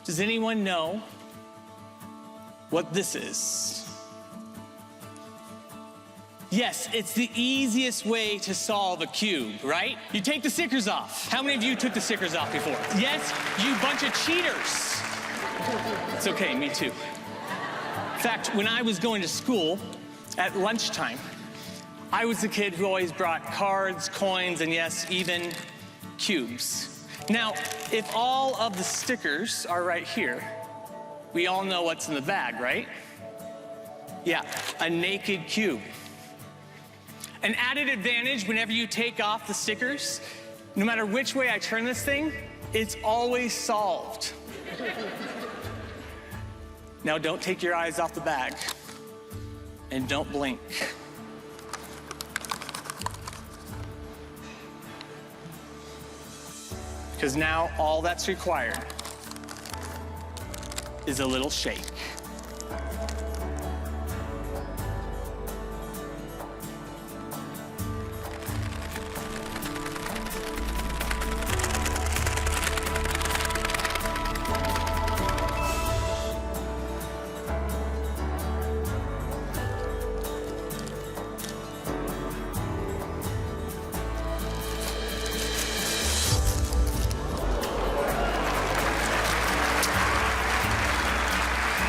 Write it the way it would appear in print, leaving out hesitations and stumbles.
Does anyone know what this is? Yes, it's the easiest way to solve a cube, right? You take the stickers off. How many of you took the stickers off before? Yes, you bunch of cheaters. It's okay, me too. In fact, when I was going to school at lunchtime, I was the kid who always brought cards, coins, and yes, even cubes. Now, if all of the stickers are right here, we all know what's in the bag, right? Yeah, a naked cube. An added advantage whenever you take off the stickers, no matter which way I turn this thing, it's always solved. Now, don't take your eyes off the bag and don't blink. Because now all that's required is a little shake.